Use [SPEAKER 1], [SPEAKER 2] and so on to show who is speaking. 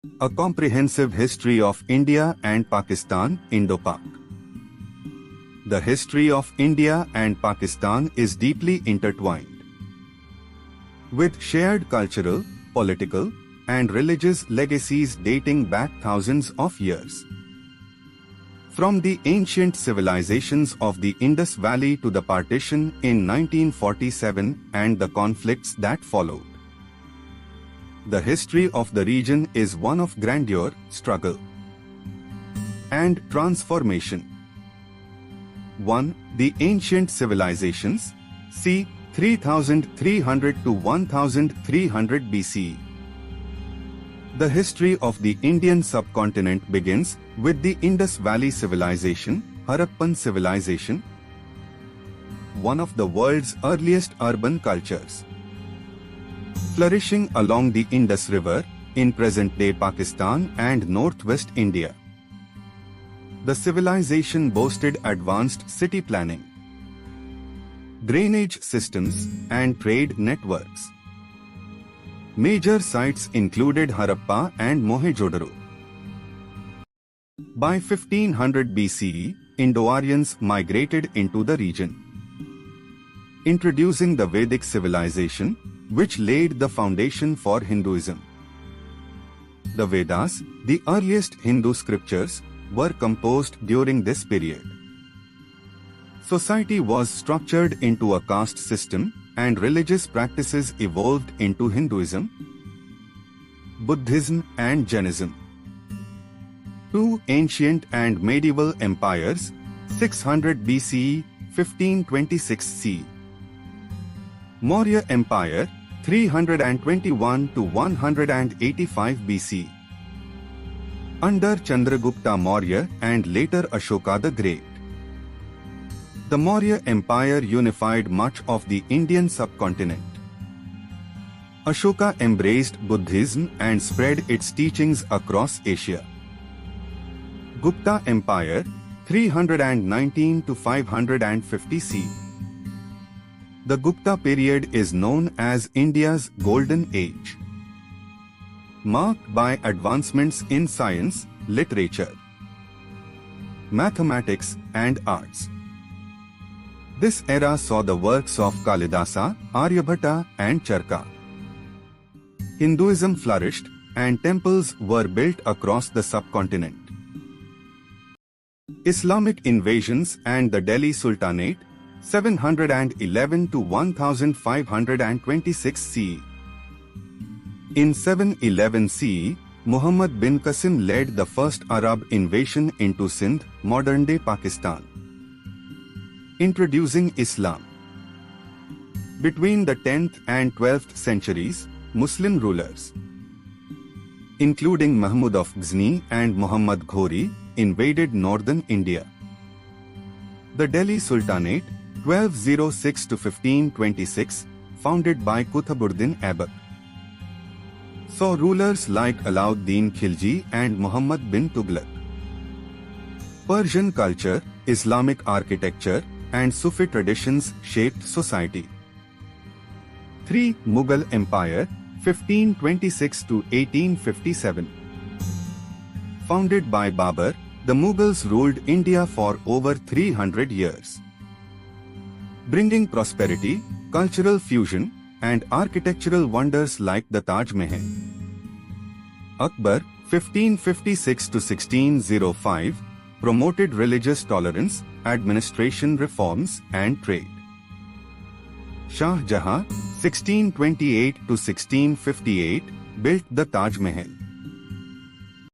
[SPEAKER 1] A comprehensive history of India and Pakistan, Indo-Pak. The history of India and Pakistan is deeply intertwined, with shared cultural, political, and religious legacies dating back thousands of years. From the ancient civilizations of the Indus Valley to the partition in 1947 and the conflicts that followed. The history of the region is one of grandeur, struggle, and transformation. 1. The ancient civilizations, c. 3300 to 1300 BCE. The history of the Indian subcontinent begins with the Indus Valley Civilization, Harappan Civilization, one of the world's earliest urban cultures. Flourishing along the Indus River, in present-day Pakistan and northwest India. The civilization boasted advanced city planning, drainage systems, and trade networks. Major sites included Harappa and Mohenjo-daro. By 1500 BCE, Indo-Aryans migrated into the region, introducing the Vedic civilization, which laid the foundation for Hinduism. The Vedas, the earliest Hindu scriptures, were composed during this period. Society was structured into a caste system, and religious practices evolved into Hinduism, Buddhism, and Jainism. 2 ancient and medieval empires, 600 BCE, 1526 CE. Maurya Empire, 321 to 185 BC. Under Chandragupta Maurya and later Ashoka the Great. The Maurya Empire unified much of the Indian subcontinent. Ashoka embraced Buddhism and spread its teachings across Asia. Gupta Empire, 319 to 550 CE. The Gupta period is known as India's Golden Age, marked by advancements in science, literature, mathematics, and arts. This era saw the works of Kalidasa, Aryabhatta, and Charaka. Hinduism flourished, and temples were built across the subcontinent. Islamic invasions and the Delhi Sultanate, 711 to 1526 CE. In 711 CE, Muhammad bin Qasim led the first Arab invasion into Sindh, modern-day Pakistan, introducing Islam. Between the 10th and 12th centuries, Muslim rulers, including Mahmud of Ghazni and Muhammad Ghori, invaded northern India. The Delhi Sultanate, 1206 to 1526, founded by Qutbuddin Aibak, saw rulers like Alauddin Khilji and Muhammad bin Tughlaq. Persian culture, Islamic architecture, and Sufi traditions shaped society. 3. Mughal Empire, 1526 to 1857. Founded by Babur, the Mughals ruled India for over 300 years, bringing prosperity, cultural fusion, and architectural wonders like the Taj Mahal. Akbar, 1556 to 1605, promoted religious tolerance, administration reforms, and trade. Shah Jahan, 1628 to 1658, built the Taj Mahal.